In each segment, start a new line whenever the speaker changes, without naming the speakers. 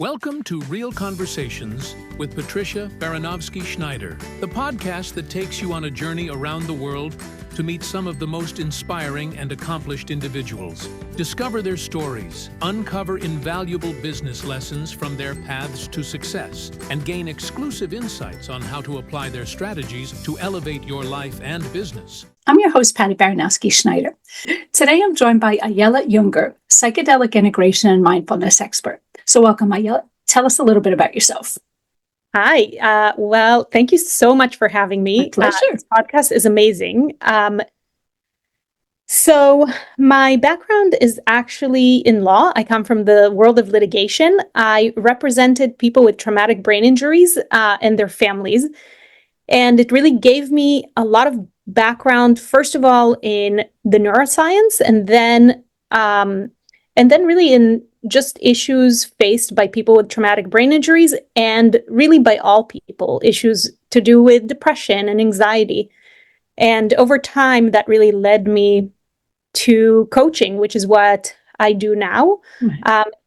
Welcome to Real Conversations with Patricia Schneider, the podcast that takes you on a journey around the world to meet some of the most inspiring and accomplished individuals. Discover their stories, uncover invaluable business lessons from their paths to success, and gain exclusive insights on how to apply their strategies to elevate your life and business.
I'm your host, Patty Schneider. Today I'm joined by Ayelet Junger, psychedelic integration and mindfulness expert. So welcome, Ayelet. Tell us a little bit about yourself.
Hi. Well, thank you so much for having me.
My pleasure.
This podcast is amazing. So my background is actually in law. I come from the world of litigation. I represented people with traumatic brain injuries and their families. And it really gave me a lot of background, first of all, in the neuroscience, and then really in just issues faced by people with traumatic brain injuries, and really by all people, issues to do with depression and anxiety. And over time, that really led me to coaching, which is what I do now,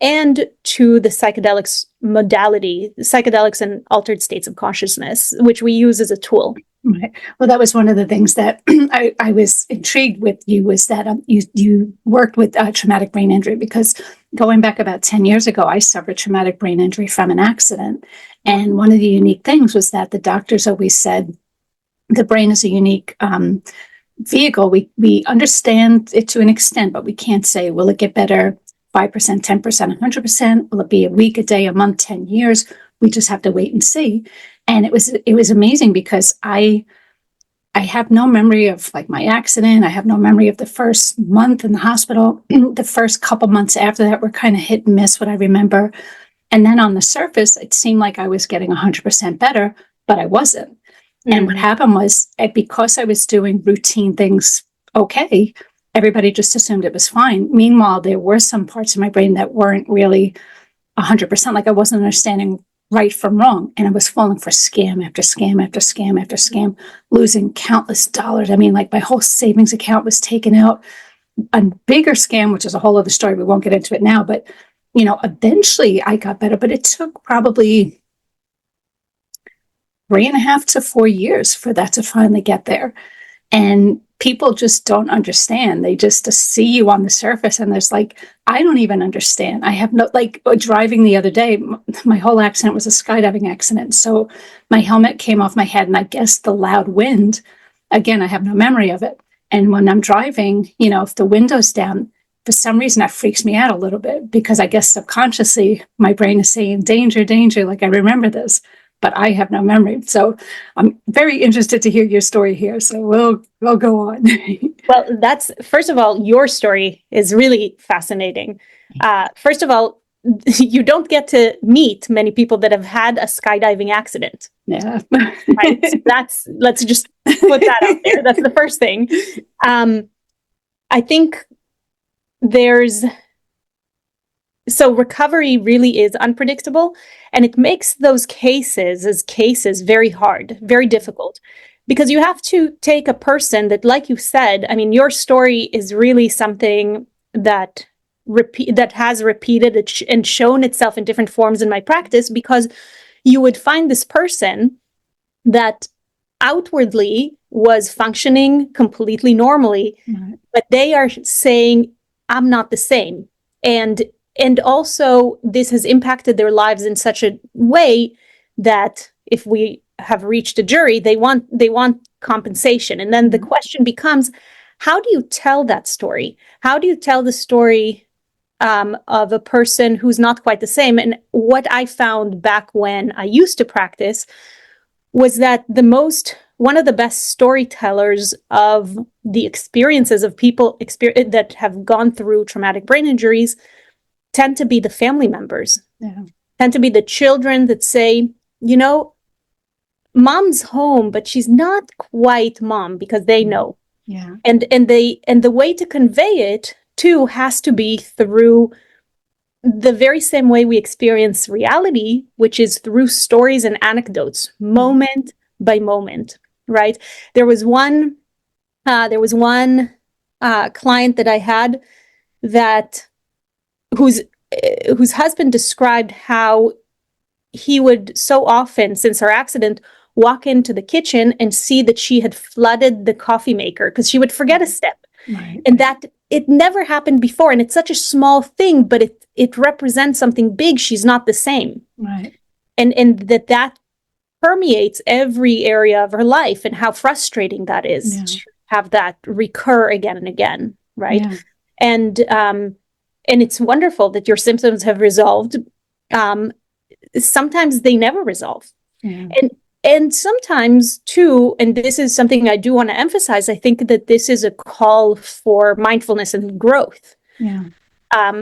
and to the psychedelics modality, psychedelics and altered states of consciousness, which we use as a tool.
Right. Well, that was one of the things that I was intrigued with you, was that you worked with traumatic brain injury, because going back about 10 years ago, I suffered traumatic brain injury from an accident. And one of the unique things was that the doctors always said the brain is a unique vehicle. We understand it to an extent, but we can't say, will it get better 5%, 10%, 100%? Will it be a week, a day, a month, 10 years? We just have to wait and see. And it was amazing, because I have no memory of like my accident. I have no memory of the first month in the hospital. The first couple months after that were kind of hit and miss, what I remember. And then on the surface, it seemed like I was getting 100% better, but I wasn't. Mm-hmm. And what happened was, because I was doing routine things okay, everybody just assumed it was fine. Meanwhile, there were some parts of my brain that weren't really 100%, like I wasn't understanding right from wrong. And I was falling for scam after scam after scam after scam, losing countless dollars. I mean, like my whole savings account was taken out. A bigger scam, which is a whole other story. We won't get into it now, but eventually I got better, but it took probably 3.5 to 4 years for that to finally get there. And people just don't understand. They just see you on the surface, and there's I don't even understand. I have no, driving the other day, my whole accident was a skydiving accident. So my helmet came off my head, and I guess the loud wind, again, I have no memory of it. And when I'm driving, if the window's down, for some reason that freaks me out a little bit, because I guess subconsciously my brain is saying, danger, danger, like I remember this. But I have no memory. So I'm very interested to hear your story here. So we'll go on.
Well, first of all, your story is really fascinating. First of all, you don't get to meet many people that have had a skydiving accident.
Yeah.
Right? Let's just put that out there. That's the first thing. I think so recovery really is unpredictable, and it makes those cases very hard, very difficult, because you have to take a person that, like you said, I mean, your story is really something that has repeated and shown itself in different forms in my practice, because you would find this person that outwardly was functioning completely normally, but they are saying, I'm not the same. And also, this has impacted their lives in such a way that if we have reached a jury, they want compensation. And then the question becomes, how do you tell that story? How do you tell the story of a person who's not quite the same? And what I found back when I used to practice was that one of the best storytellers of the experiences of people that have gone through traumatic brain injuries tend to be the family members, tend to be the children that say, mom's home, but she's not quite mom, because they know.
Yeah.
And the way to convey it too has to be through the very same way we experience reality, which is through stories and anecdotes, moment by moment, right? There was one client that I had whose whose husband described how he would so often, since her accident, walk into the kitchen and see that she had flooded the coffee maker because she would forget a step.
Right.
And that it never happened before. And it's such a small thing, but it represents something big. She's not the same.
Right.
And that permeates every area of her life, and how frustrating that is to have that recur again and again. Right.
Yeah.
And it's wonderful that your symptoms have resolved. Sometimes they never resolve.
Yeah.
And sometimes too, and this is something I do want to emphasize, I think that this is a call for mindfulness and growth,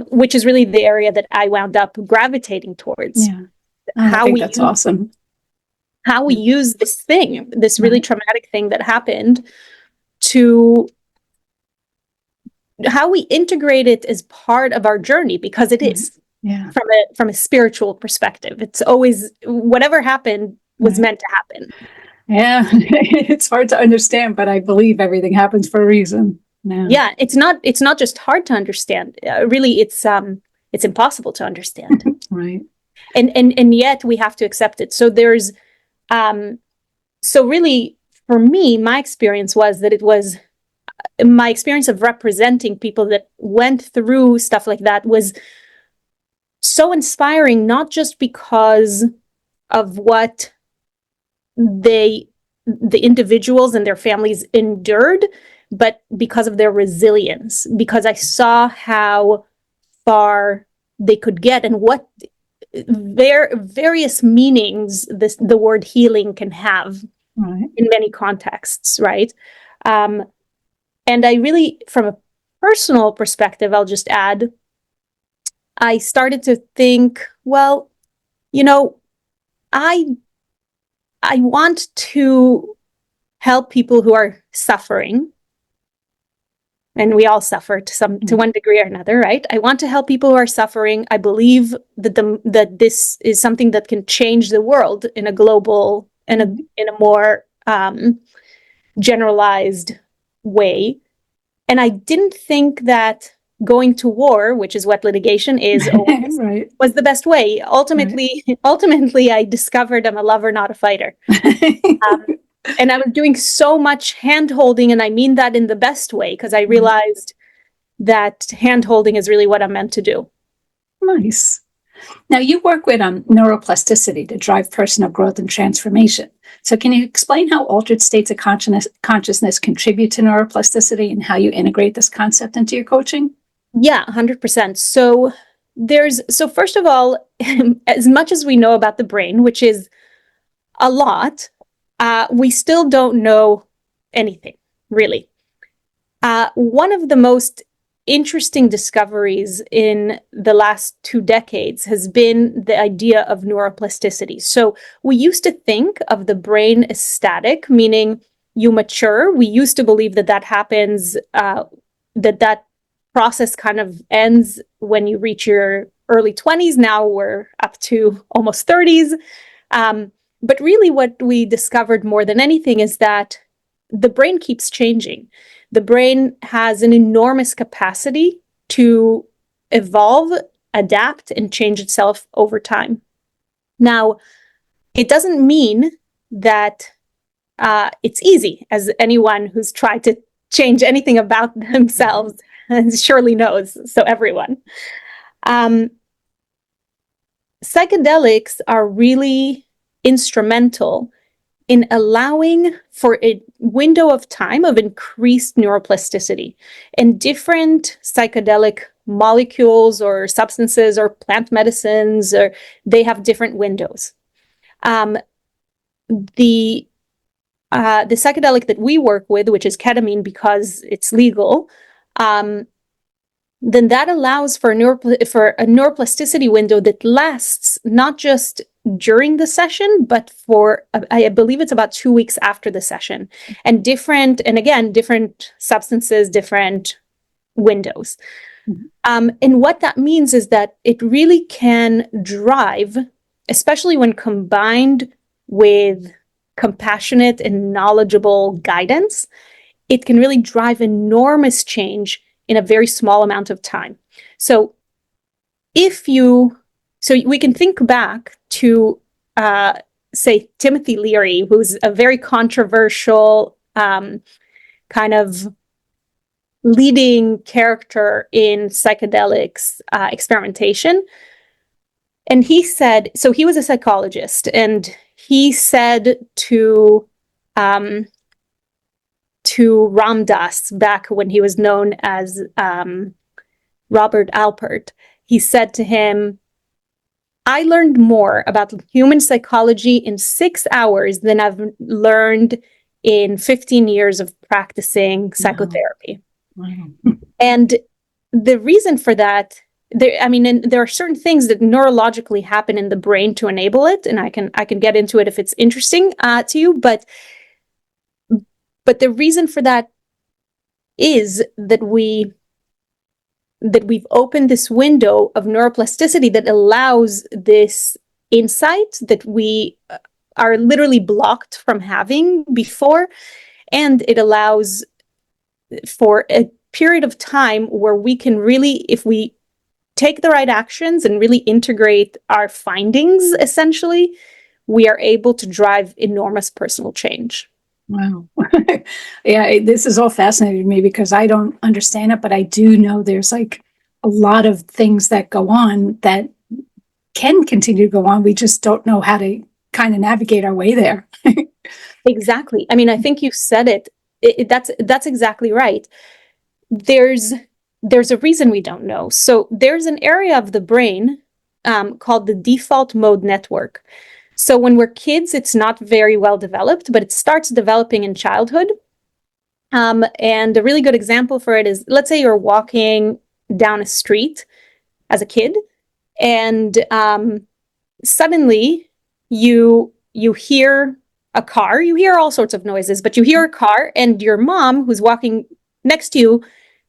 which is really the area that I wound up gravitating towards.
Yeah. I think that's awesome.
How we use this thing, this really traumatic thing that happened, to how we integrate it as part of our journey, because it is.
Yeah.
From a spiritual perspective, it's always, whatever happened was meant to happen.
Yeah. It's hard to understand, but I believe everything happens for a reason.
Yeah. It's not just hard to understand. Really, it's impossible to understand.
Right.
And yet we have to accept it. So there's, so really for me, my experience was that it was my experience of representing people that went through stuff like that was so inspiring, not just because of what the individuals and their families endured, but because of their resilience, because I saw how far they could get and what various meanings the word healing can have in many contexts, right? And I really, from a personal perspective, I'll just add, I started to think, well, I want to help people who are suffering, and we all suffer to one degree or another, right? I want to help people who are suffering. I believe that this is something that can change the world in a global and in a more generalized way. And I didn't think that going to war, which is what litigation is, was the best way. Ultimately, I discovered I'm a lover, not a fighter. And I was doing so much hand-holding, and I mean that in the best way, because I realized that hand-holding is really what I'm meant to do.
Nice. Now, you work with neuroplasticity to drive personal growth and transformation. So can you explain how altered states of consciousness contribute to neuroplasticity and how you integrate this concept into your coaching?
Yeah, 100%. So first of all, as much as we know about the brain, which is a lot, we still don't know anything, really. One of the most interesting discoveries in the last 2 decades has been the idea of neuroplasticity. So we used to think of the brain as static, meaning you mature. We used to believe that happens, that process kind of ends when you reach your early 20s. Now we're up to almost 30s. But really what we discovered more than anything is that the brain keeps changing. The brain has an enormous capacity to evolve, adapt, and change itself over time. Now, it doesn't mean that it's easy, as anyone who's tried to change anything about themselves surely knows, so everyone. Psychedelics are really instrumental in allowing for a window of time of increased neuroplasticity. And different psychedelic molecules or substances or plant medicines, they have different windows. The psychedelic that we work with, which is ketamine because it's legal, then that allows for a neuroplasticity window that lasts not just during the session, but for, I believe it's about 2 weeks after the session. And different substances, different windows. And what that means is that it really can drive, especially when combined with compassionate and knowledgeable guidance, it can really drive enormous change in a very small amount of time. So so we can think back to, say, Timothy Leary, who's a very controversial kind of leading character in psychedelics experimentation. And he said, so he was a psychologist, and he said to Ram Dass, back when he was known as Robert Alpert, he said to him, I learned more about human psychology in 6 hours than I've learned in 15 years of practicing psychotherapy.
Wow.
And the reason for that, there are certain things that neurologically happen in the brain to enable it, and I can get into it if it's interesting to you. But the reason for that is that we've opened this window of neuroplasticity that allows this insight that we are literally blocked from having before, and it allows for a period of time where we can really, if we take the right actions and really integrate our findings, essentially, we are able to drive enormous personal change.
Wow. Yeah, this is all fascinating to me because I don't understand it, but I do know there's like a lot of things that go on that can continue to go on. We just don't know how to kind of navigate our way there.
Exactly. I mean, I think you said it. That's exactly right. There's a reason we don't know. So there's an area of the brain called the default mode network. So when we're kids, it's not very well developed, but it starts developing in childhood. And a really good example for it is, let's say you're walking down a street as a kid, and suddenly you hear a car. You hear all sorts of noises, but you hear a car, and your mom, who's walking next to you,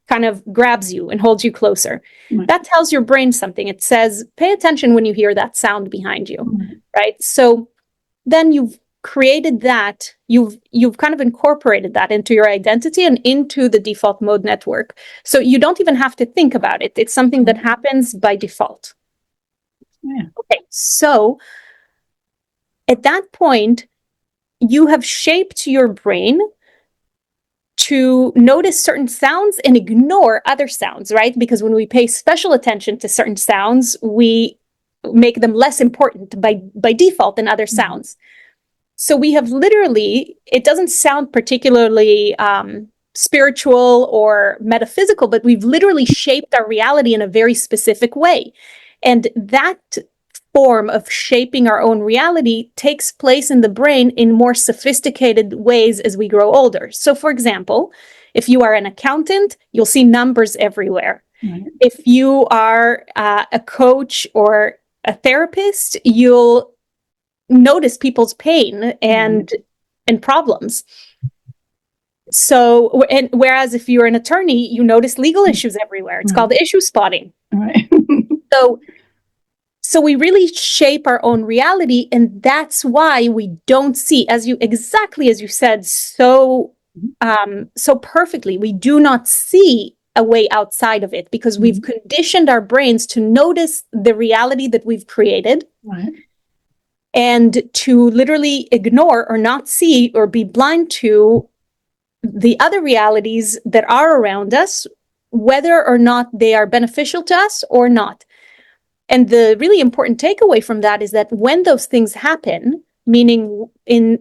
kind of grabs you and holds you closer.
Right.
That tells your brain something. It says, pay attention when you hear that sound behind you, right? So then you've created that, you've kind of incorporated that into your identity and into the default mode network. So you don't even have to think about it. It's something that happens by default.
Yeah.
Okay, so at that point, you have shaped your brain to notice certain sounds and ignore other sounds, right? Because when we pay special attention to certain sounds, we make them less important by default than other sounds. So we have literally, it doesn't sound particularly spiritual or metaphysical, but we've literally shaped our reality in a very specific way. And that form of shaping our own reality takes place in the brain in more sophisticated ways as we grow older. So, for example, if you are an accountant, you'll see numbers everywhere.
Right.
If you are a coach or a therapist, you'll notice people's pain and problems. So, and whereas if you're an attorney, you notice legal issues everywhere. It's called issue spotting.
Right.
So we really shape our own reality, and that's why we don't see, exactly as you said, so perfectly, we do not see a way outside of it because we've conditioned our brains to notice the reality that we've created.
Right.
And to literally ignore or not see or be blind to the other realities that are around us, whether or not they are beneficial to us or not. And the really important takeaway from that is that when those things happen, meaning in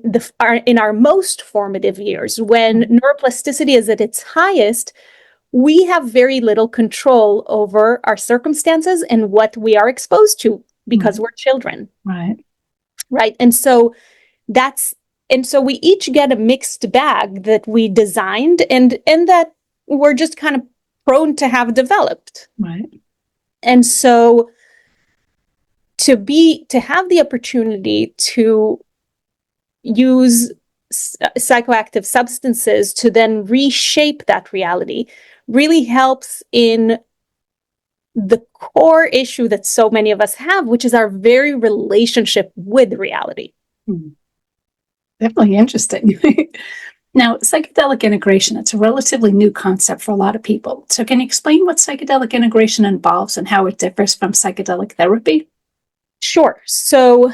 our most formative years, when neuroplasticity is at its highest, we have very little control over our circumstances and what we are exposed to because we're children.
Right.
Right. And so we each get a mixed bag that we designed and that we're just kind of prone to have developed.
Right.
And so to have the opportunity to use psychoactive substances to then reshape that reality really helps in the core issue that so many of us have, which is our very relationship with reality.
Definitely interesting. Now, psychedelic integration, it's a relatively new concept for a lot of people. So can you explain what psychedelic integration involves and how it differs from psychedelic therapy?
Sure. So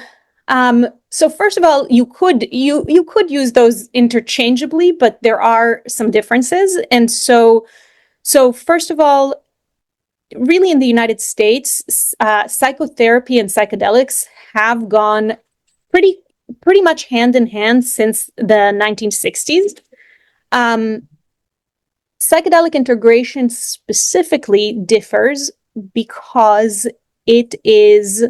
first of all, you could use those interchangeably, but there are some differences. And so first of all, really in the United States, psychotherapy and psychedelics have gone pretty much hand in hand since the 1960s. Psychedelic integration specifically differs because it is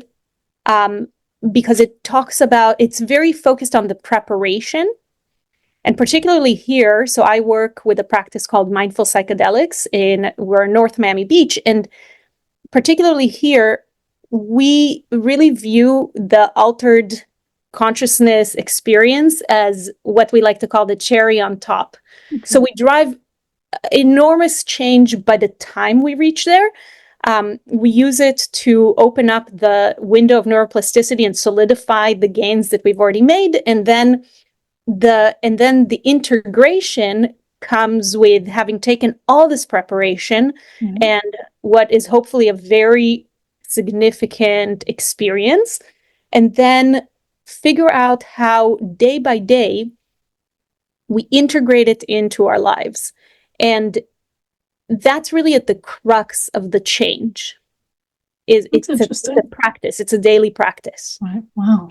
because it talks about, it's very focused on the preparation. And particularly here, so I work with a practice called Mindful Psychedelics we're in North Miami Beach. And particularly here, we really view the altered consciousness experience as what we like to call the cherry on top. Okay. So we drive enormous change by the time we reach there. We use it to open up the window of neuroplasticity and solidify the gains that we've already made. And then the integration comes with having taken all this preparation and what is hopefully a very significant experience, and then figure out how day by day we integrate it into our lives. And that's really at the crux of the change. It's a practice. It's a daily practice.
Right. Wow.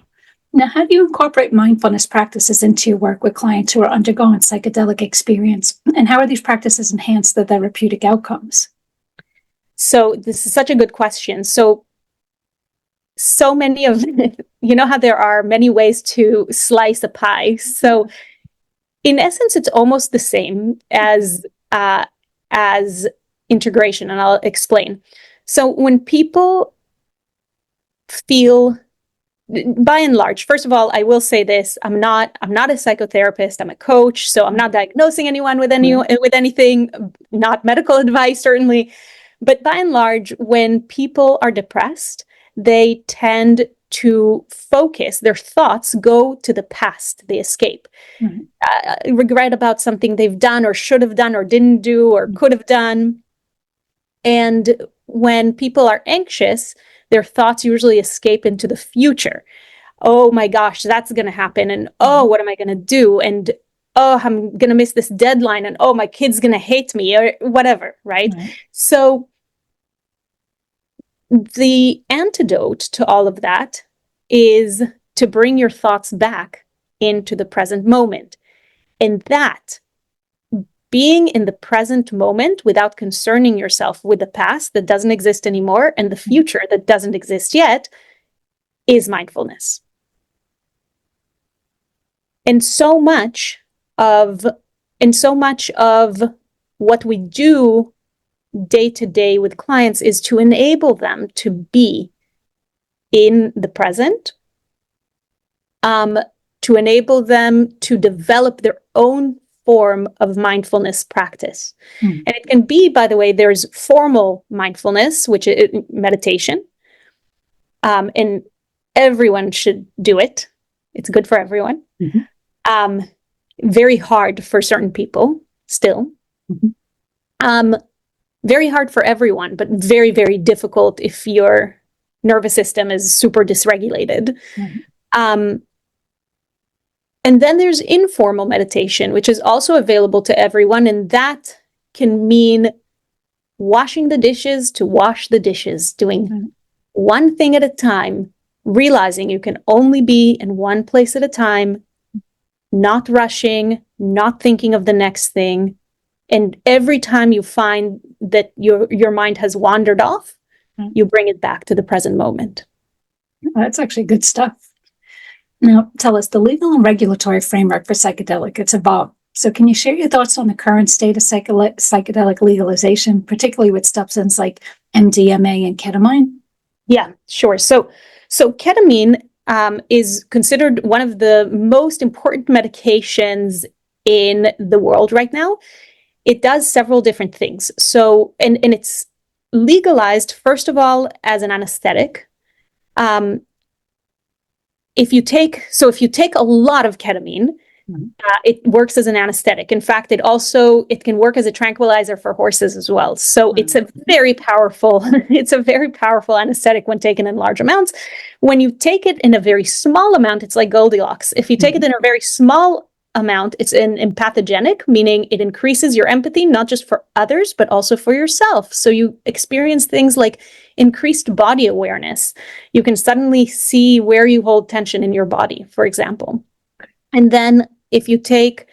Now, how do you incorporate mindfulness practices into your work with clients who are undergoing psychedelic experience? And how are these practices enhance the therapeutic outcomes?
So this is such a good question. So many of, you know how there are many ways to slice a pie. So in essence, it's almost the same as integration, and I'll explain. So when people feel, by and large, first of all, I will say this: I'm not a psychotherapist. I'm a coach, so I'm not diagnosing anyone with anything. Not medical advice, certainly. But by and large, when people are depressed, they tend to focus. Their thoughts go to the past. They escape. Regret about something they've done or should have done or didn't do or could have done. And when people are anxious, their thoughts usually escape into the future. Oh my gosh, that's going to happen. And oh, what am I going to do? And oh, I'm going to miss this deadline. And oh, my kid's going to hate me or whatever, right? So the antidote to all of that is to bring your thoughts back into the present moment. And that, being in the present moment without concerning yourself with the past that doesn't exist anymore and the future that doesn't exist yet, is mindfulness. And so much of what we do day to day with clients is to enable them to be in the present, to enable them to develop their own form of mindfulness practice. And it can be, by the way, there's formal mindfulness, which is meditation, and everyone should do it. It's good for everyone. Very hard for certain people still. Very hard for everyone, but very, very difficult if your nervous system is super dysregulated. And then there's informal meditation, which is also available to everyone. And that can mean washing the dishes to wash the dishes, doing one thing at a time, realizing you can only be in one place at a time, not rushing, not thinking of the next thing. And every time you find that your mind has wandered off, you bring it back to the present moment.
That's actually good stuff. Now, tell us, the legal and regulatory framework for psychedelic, it's evolved. So can you share your thoughts on the current state of psychedelic legalization, particularly with substances like MDMA and ketamine?
Yeah, sure. So ketamine is considered one of the most important medications in the world right now. It does several different things. So, and it's legalized, first of all, as an anesthetic. If you take a lot of ketamine,
Mhm.
It works as an anesthetic. In fact, it can work as a tranquilizer for horses as well. So it's a very powerful, it's a very powerful anesthetic when taken in large amounts. When you take it in a very small amount, it's like Goldilocks. If you take it in a very small amount, it's empathogenic, meaning it increases your empathy, not just for others, but also for yourself. So you experience things like increased body awareness. You can suddenly see where you hold tension in your body, for example. And then if you take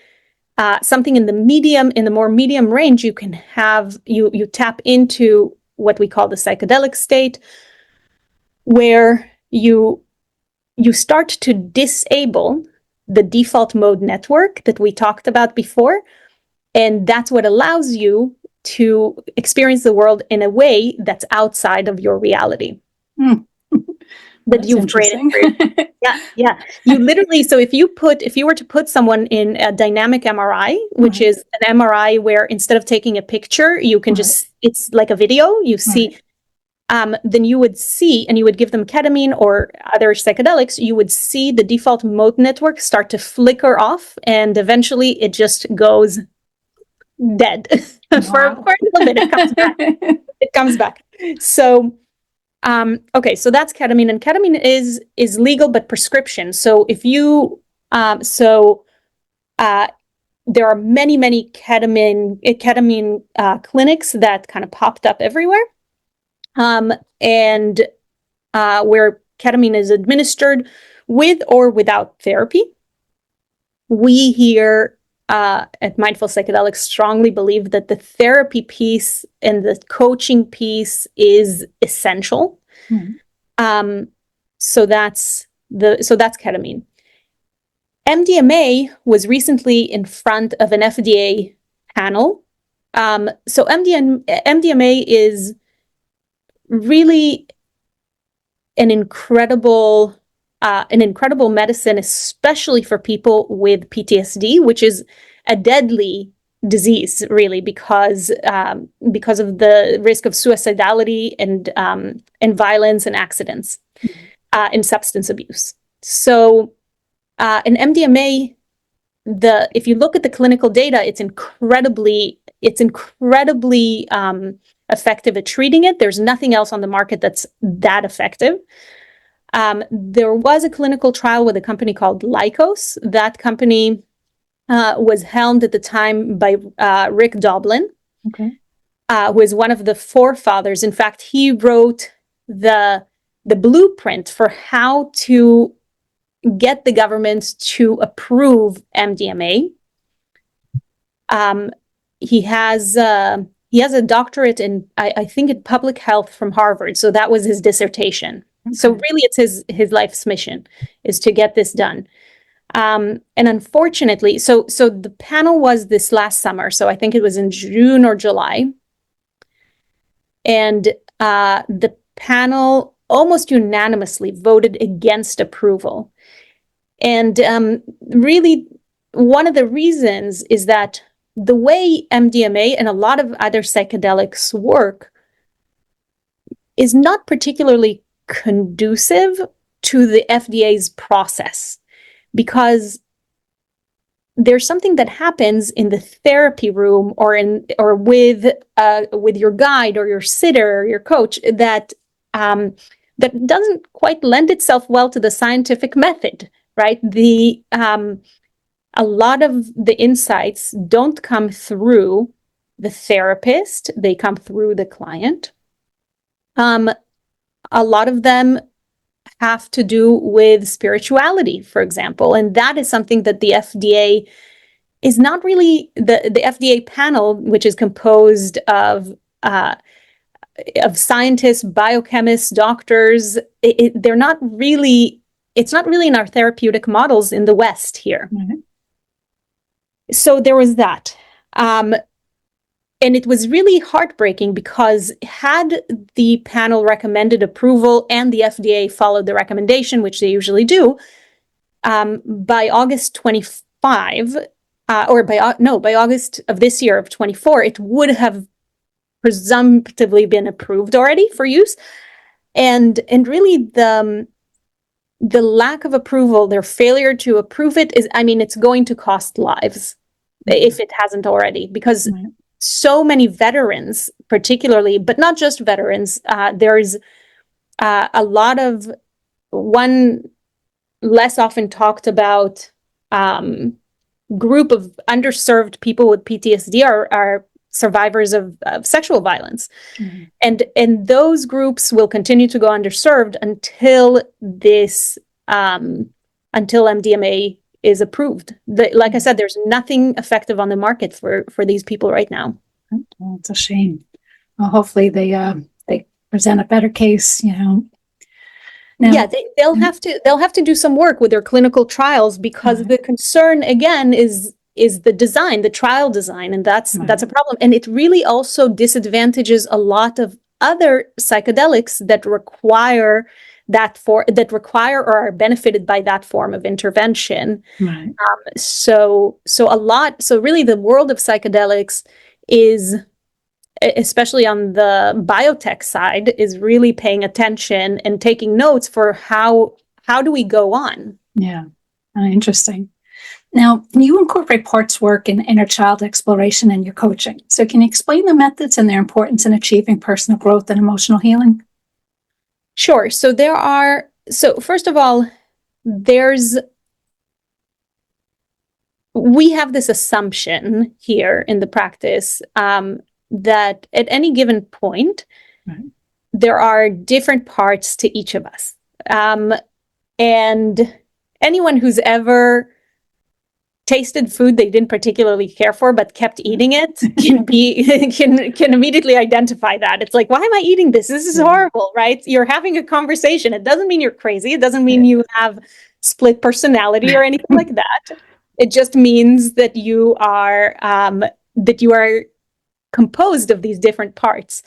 something in the more medium range, you can have, you tap into what we call the psychedelic state, where you start to disable the default mode network that we talked about before. And that's what allows you to experience the world in a way that's outside of your reality.
Mm.
That
That's
you've created.
interesting.
Yeah. You literally, so if you were to put someone in a dynamic MRI, which
Right.
is an MRI where instead of taking a picture, you can just, it's like a video, you see, then you would see, and you would give them ketamine or other psychedelics, you would see the default mode network start to flicker off, and eventually it just goes dead. For a little bit, it comes back. It comes back. So, okay, so that's ketamine, and ketamine is legal but prescription. So if you, there are many ketamine clinics that kind of popped up everywhere, and where ketamine is administered with or without therapy. We here at Mindful Psychedelics strongly believe that the therapy piece and the coaching piece is essential. So that's ketamine. MDMA was recently in front of an FDA panel. So MDMA is really an incredible medicine, especially for people with PTSD, which is a deadly disease, really, because of the risk of suicidality and violence and accidents, and substance abuse. So, in MDMA, if you look at the clinical data, it's incredibly effective at treating it. There's nothing else on the market that's that effective. There was a clinical trial with a company called Lykos. That company was helmed at the time by Rick Doblin, who is one of the forefathers. In fact, he wrote the blueprint for how to get the government to approve MDMA. He has a doctorate in, I think, in public health from Harvard. So that was his dissertation. So really, it's his life's mission is to get this done. And unfortunately, so the panel was this last summer. So I think it was in June or July. And the panel almost unanimously voted against approval. And really, one of the reasons is that the way MDMA and a lot of other psychedelics work is not particularly conducive to the FDA's process, because there's something that happens in the therapy room or with your guide or your sitter or your coach that doesn't quite lend itself well to the scientific method, right? A lot of the insights don't come through the therapist; they come through the client. A lot of them have to do with spirituality, for example, and that is something that the FDA is not really, the FDA panel, which is composed of scientists, biochemists, doctors. They're not really. It's not really in our therapeutic models in the West here. So there was that. And it was really heartbreaking, because had the panel recommended approval and the FDA followed the recommendation, which they usually do, by August 25, by August of this year of 24, it would have presumptively been approved already for use. And really the lack of approval, their failure to approve it is, I mean, it's going to cost lives if it hasn't already, because so many veterans, particularly, but not just veterans, there's a lot of one less often talked about group of underserved people with PTSD are survivors of sexual violence. And those groups will continue to go underserved until this, until MDMA is approved. Like I said, there's nothing effective on the market for these people right now.
Well, it's a shame. Well, hopefully they present a better case, Now,
yeah, they'll have to do some work with their clinical trials, because the concern again is the design, the trial design, and that's a problem. And it really also disadvantages a lot of other psychedelics that require or are benefited by that form of intervention. So really the world of psychedelics is, especially on the biotech side, is really paying attention and taking notes for how do we go on.
Yeah, interesting. Now, you incorporate parts work and inner child exploration in your coaching. So can you explain the methods and their importance in achieving personal growth and emotional healing?
Sure. So first of all, we have this assumption here in the practice that at any given point, there are different parts to each of us. And anyone who's ever tasted food they didn't particularly care for but kept eating it can immediately identify that. It's like, why am I eating this? This is horrible, right? You're having a conversation. It doesn't mean you're crazy. It doesn't mean you have split personality or anything like that. It just means that you are composed of these different parts.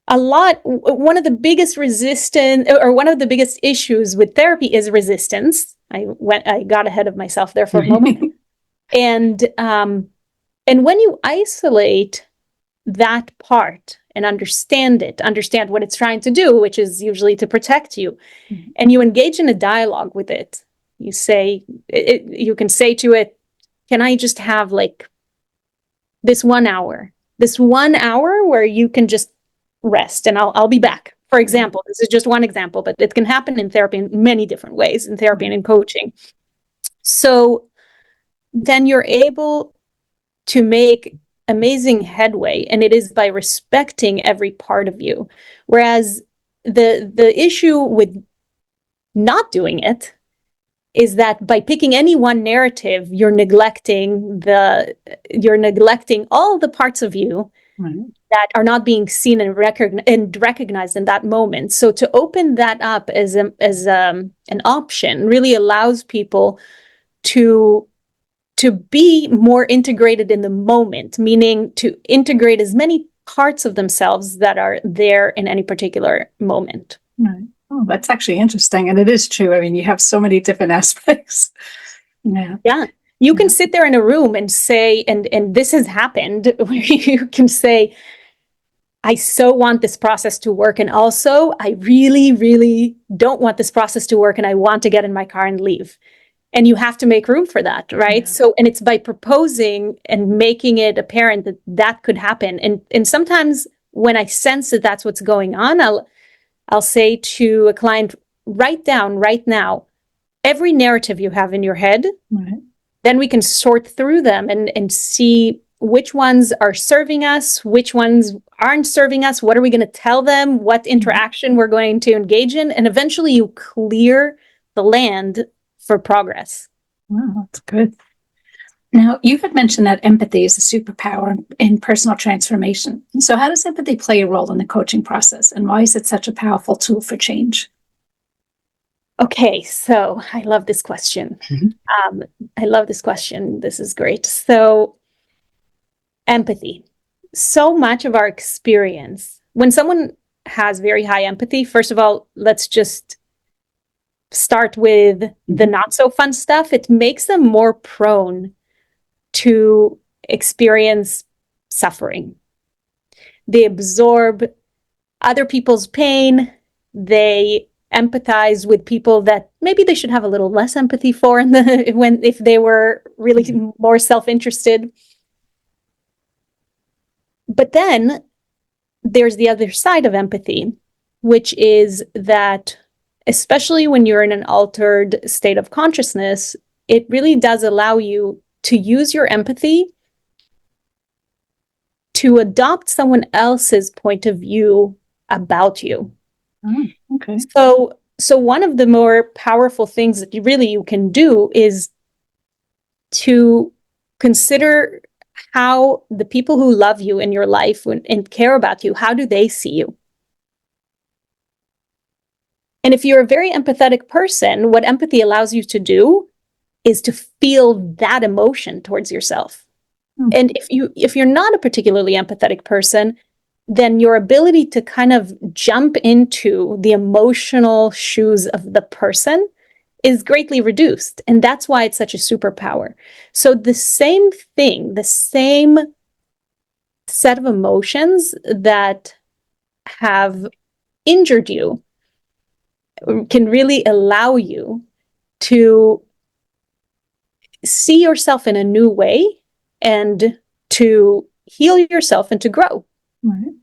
One of the biggest one of the biggest issues with therapy is resistance. I got ahead of myself there for a moment. And when you isolate that part and understand what it's trying to do, which is usually to protect you, and you engage in a dialogue with it, you can say to it, can I just have like this 1 hour where you can just rest and I'll be back. For example, this is just one example, but it can happen in therapy in many different ways, in therapy and in coaching. So then you're able to make amazing headway, and it is by respecting every part of you. Whereas the issue with not doing it is that by picking any one narrative, you're neglecting all the parts of you that are not being seen and recognized in that moment. So to open that up as an option really allows people to be more integrated in the moment, meaning to integrate as many parts of themselves that are there in any particular moment.
Right. Oh, that's actually interesting. And it is true. I mean, you have so many different aspects.
Yeah. You can sit there in a room and say, and this has happened, where you can say, I so want this process to work. And also, I really, really don't want this process to work. And I want to get in my car and leave. And you have to make room for that, right? So, and it's by proposing and making it apparent that that could happen. And sometimes when I sense that that's what's going on, I'll say to a client, write down right now every narrative you have in your head. Then we can sort through them and see which ones are serving us, which ones aren't serving us, what are we going to tell them, what interaction we're going to engage in, and eventually you clear the land for progress.
Wow, that's good. Now, you had mentioned that empathy is a superpower in personal transformation. So how does empathy play a role in the coaching process, and why is it such a powerful tool for change?
Okay, so I love this question. I love this question. This is great. So empathy. So much of our experience, when someone has very high empathy, first of all, let's just start with the not so fun stuff. It makes them more prone to experience suffering. They absorb other people's pain. They empathize with people that maybe they should have a little less empathy for if they were really more self-interested. But then there's the other side of empathy, which is that, especially when you're in an altered state of consciousness, it really does allow you to use your empathy to adopt someone else's point of view about you.
Oh, okay.
So one of the more powerful things that you can do is to consider how the people who love you in your life and care about you, how do they see you? And if you're a very empathetic person, what empathy allows you to do is to feel that emotion towards yourself. And if you're not a particularly empathetic person, then your ability to kind of jump into the emotional shoes of the person is greatly reduced. And that's why it's such a superpower. So the same thing, the same set of emotions that have injured you can really allow you to see yourself in a new way and to heal yourself and to grow.
Right.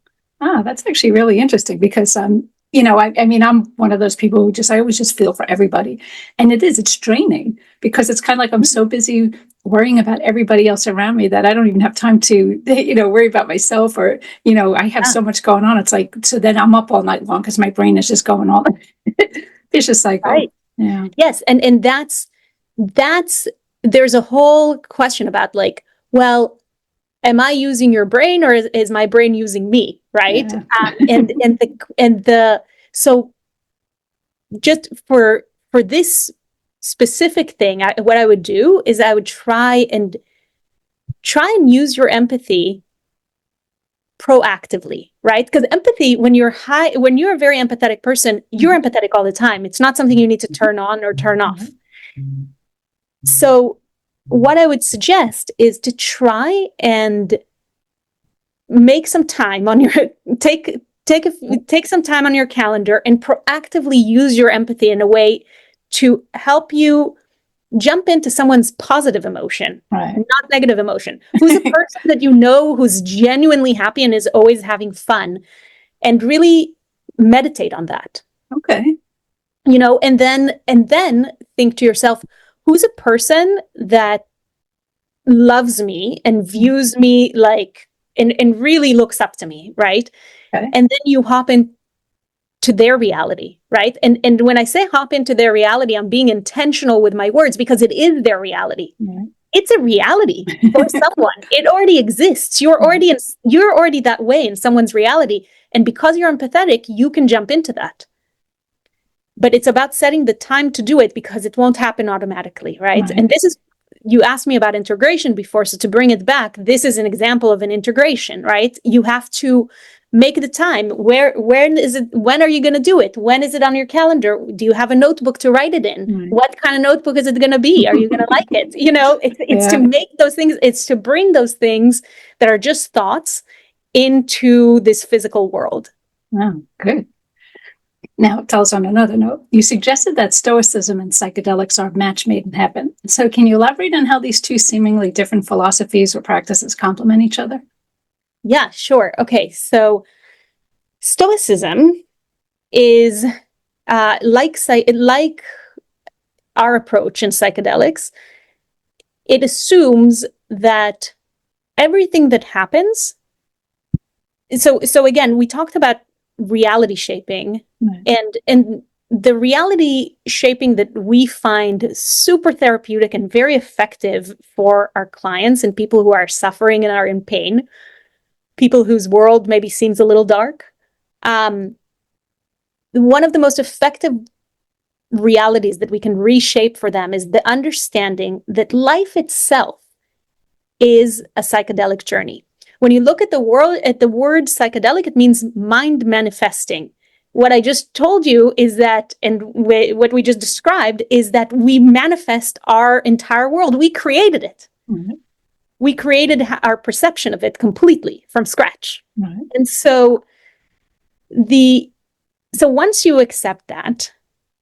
That's actually really interesting because, I mean, I'm one of those people who I always just feel for everybody. And it's draining because it's kind of like I'm so busy worrying about everybody else around me that I don't even have time to, worry about myself or, I have so much going on. It's like, so then I'm up all night long because my brain is just going on. Vicious cycle.
Right.
Yeah.
Yes. And that's, there's a whole question about like, well, am I using your brain or is my brain using me? Right. Yeah. So just for this specific thing, what I would do is I would try and use your empathy proactively, right? Because empathy, when you're a very empathetic person, you're empathetic all the time. It's not something you need to turn on or turn off. So what I would suggest is to try and make some time on your take some time on your calendar and proactively use your empathy in a way to help you jump into someone's positive emotion,
right,
not negative emotion. Who's a person that you know who's genuinely happy and is always having fun, and really meditate on that.
Okay.
And then think to yourself, who's a person that loves me and views me like and really looks up to me, right?
Okay.
And then you hop into their reality, right? And when I say hop into their reality, I'm being intentional with my words because it is their reality.
Right.
It's a reality for someone. It already exists. You're already that way in someone's reality. And because you're empathetic, you can jump into that. But it's about setting the time to do it because it won't happen automatically, right? And this is, you asked me about integration before, so to bring it back, this is an example of an integration, right? You have to make the time. When is it? When are you going to do it? When is it on your calendar? Do you have a notebook to write it in? What kind of notebook is it going to be? Are you going to like it? It's to make those things, it's to bring those things that are just thoughts into this physical world.
Oh, good. Now, tell us on another note, you suggested that Stoicism and psychedelics are a match made in heaven. So can you elaborate on how these two seemingly different philosophies or practices complement each other?
Yeah, sure. Okay, so Stoicism is like our approach in psychedelics. It assumes that everything that happens. So again, we talked about reality shaping, and the reality shaping that we find super therapeutic and very effective for our clients and people who are suffering and are in pain, people whose world maybe seems a little dark. One of the most effective realities that we can reshape for them is the understanding that life itself is a psychedelic journey. When you look at the word psychedelic, it means mind manifesting. What I just told you is that, and what we just described is that we manifest our entire world. We created it. Mm-hmm. We created our perception of it completely from scratch. Right. And so once you accept that,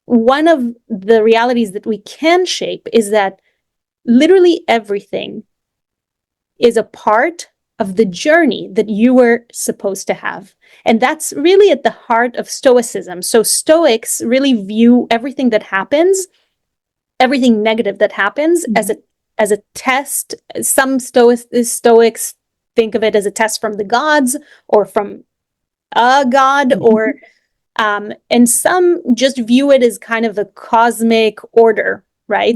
one of the realities that we can shape is that literally everything is a part of the journey that you were supposed to have. And that's really at the heart of Stoicism. So Stoics really view everything that happens, everything negative that happens, as a test. Some Stoics think of it as a test from the gods or from a god, or and some just view it as kind of a cosmic order, right?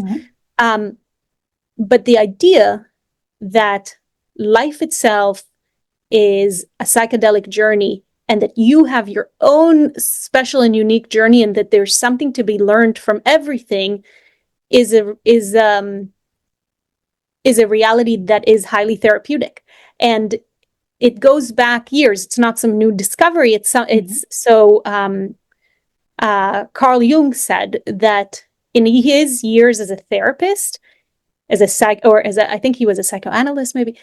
But the idea that life itself is a psychedelic journey, and that you have your own special and unique journey, and that there's something to be learned from everything, is a reality that is highly therapeutic. And it goes back years. It's not some new discovery. Carl Jung said that in his years as a therapist, I think he was a psychoanalyst, maybe.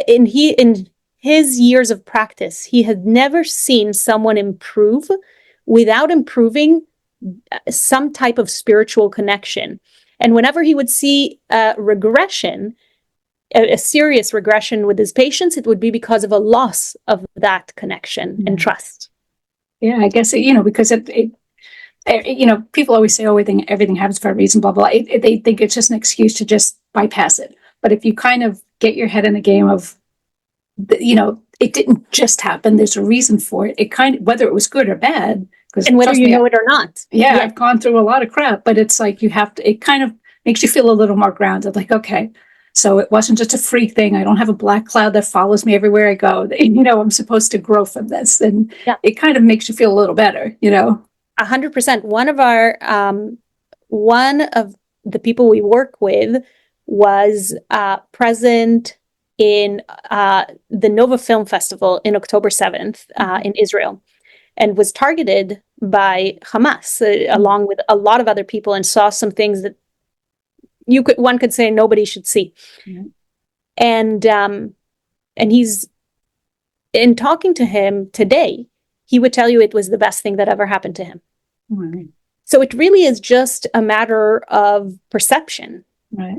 In his years of practice, he had never seen someone improve without improving some type of spiritual connection. And whenever he would see regression, a serious regression with his patients, it would be because of a loss of that connection and trust.
Yeah, I guess, because people always say, oh, everything happens for a reason, blah, blah. They think it's just an excuse to just bypass it. But if you kind of get your head in the game of, it didn't just happen, there's a reason for it. It kind of, whether it was good or bad.
And whether you know it or not.
Yeah, I've gone through a lot of crap, but it's like it kind of makes you feel a little more grounded. Like, okay, so it wasn't just a freak thing. I don't have a black cloud that follows me everywhere I go. I'm supposed to grow from this. And it kind of makes you feel a little better,
100%. One of the people we work with was present in the Nova Film Festival in October 7th in Israel, and was targeted by Hamas along with a lot of other people, and saw some things that one could say nobody should see. And he's, in talking to him today, he would tell you it was the best thing that ever happened to him. So it really is just a matter of perception.
Right.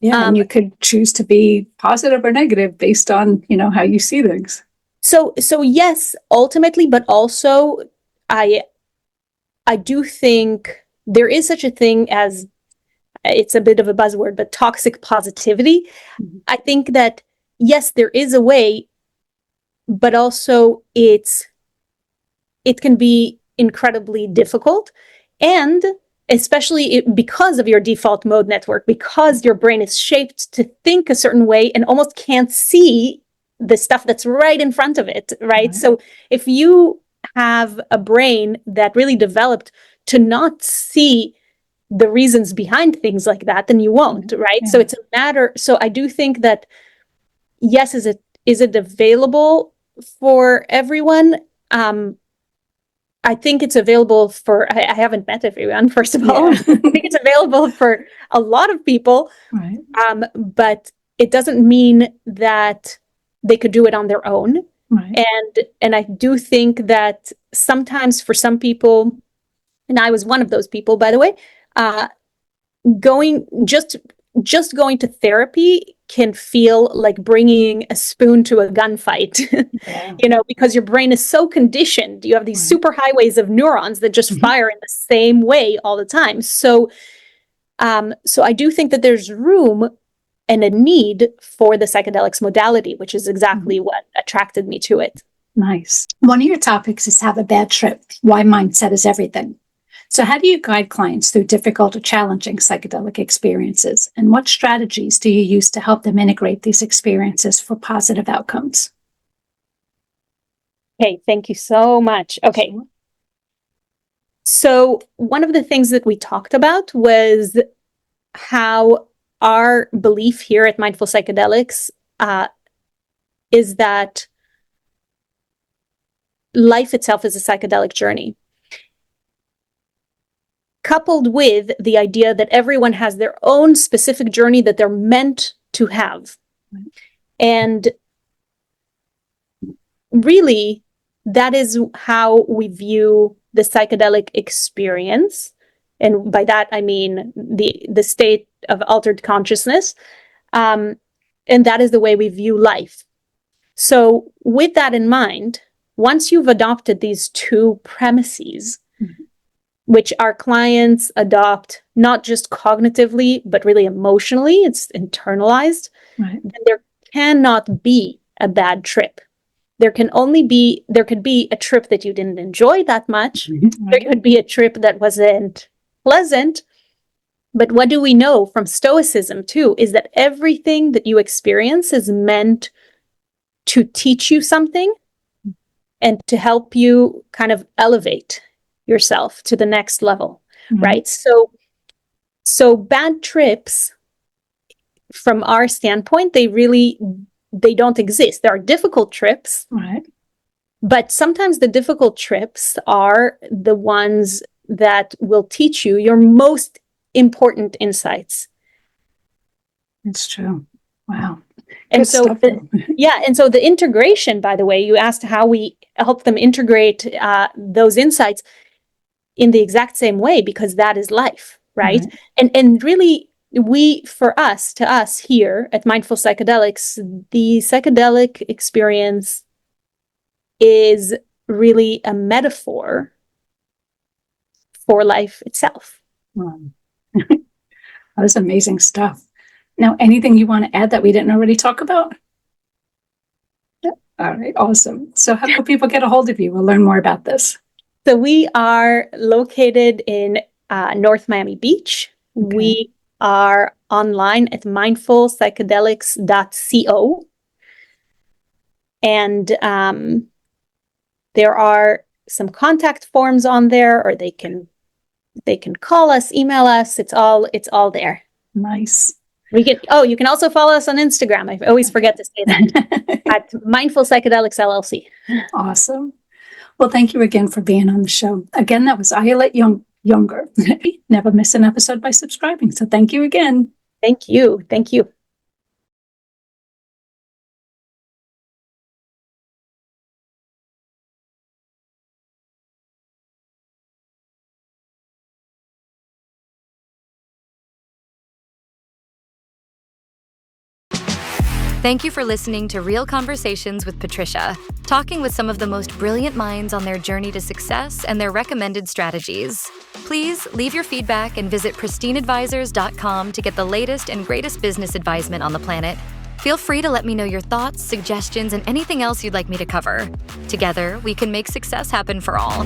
Yeah, and you could choose to be positive or negative based on, how you see things.
So yes, ultimately, but also I do think there is such a thing as, it's a bit of a buzzword, but toxic positivity. I think that, yes, there is a way, but also it can be incredibly difficult. And especially because of your default mode network, because your brain is shaped to think a certain way and almost can't see the stuff that's right in front of it, right? So if you have a brain that really developed to not see the reasons behind things like that, then you won't, right? So it's a matter. So I do think that, yes, is it available for everyone? I think it's available for, I haven't met everyone, first of all. I think it's available for a lot of people, but it doesn't mean that they could do it on their own. And I do think that sometimes for some people, and I was one of those people, by the way, going to therapy can feel like bringing a spoon to a gunfight, because your brain is so conditioned. You have these super highways of neurons that just fire in the same way all the time. So I do think that there's room and a need for the psychedelics modality, which is exactly what attracted me to it.
Nice. One of your topics is have a bad trip, why mindset is everything. So how do you guide clients through difficult or challenging psychedelic experiences? And what strategies do you use to help them integrate these experiences for positive outcomes?
Okay, thank you so much. Okay. So one of the things that we talked about was how our belief here at Mindful Psychedelics is that life itself is a psychedelic journey, coupled with the idea that everyone has their own specific journey that they're meant to have. And really, that is how we view the psychedelic experience. And by that, I mean the state of altered consciousness. And that is the way we view life. So with that in mind, once you've adopted these two premises, which our clients adopt not just cognitively, but really emotionally, it's internalized,
Right.
then there cannot be a bad trip. There could be a trip that you didn't enjoy that much. There could be a trip that wasn't pleasant. But what do we know from Stoicism too, is that everything that you experience is meant to teach you something and to help you kind of elevate yourself to the next level, right? So bad trips, from our standpoint, they don't exist. There are difficult trips,
Right.
but sometimes the difficult trips are the ones that will teach you your most important insights.
It's true. Wow.
And
Good
so,
stuff.
and so the integration, by the way, you asked how we help them integrate those insights in the exact same way, because that is life, right? And really, to us here at Mindful Psychedelics, the psychedelic experience is really a metaphor for life itself.
Wow. That was amazing stuff. Now, anything you want to add that we didn't already talk about? Yeah. All right, awesome. So how can people get a hold of you or learn more about this?
So we are located in North Miami Beach.
Okay.
We are online at mindfulpsychedelics.co. And there are some contact forms on there, or they can call us, email us. It's all there.
Nice.
You can also follow us on Instagram. I always forget to say that. At Mindful Psychedelics LLC.
Awesome. Well, thank you again for being on the show. Again, that was Ayelet Junger. Never miss an episode by subscribing. So thank you again.
Thank you. Thank you.
Thank you for listening to Real Conversations with Patricia, talking with some of the most brilliant minds on their journey to success and their recommended strategies. Please leave your feedback and visit pristineadvisors.com to get the latest and greatest business advisement on the planet. Feel free to let me know your thoughts, suggestions, and anything else you'd like me to cover. Together, we can make success happen for all.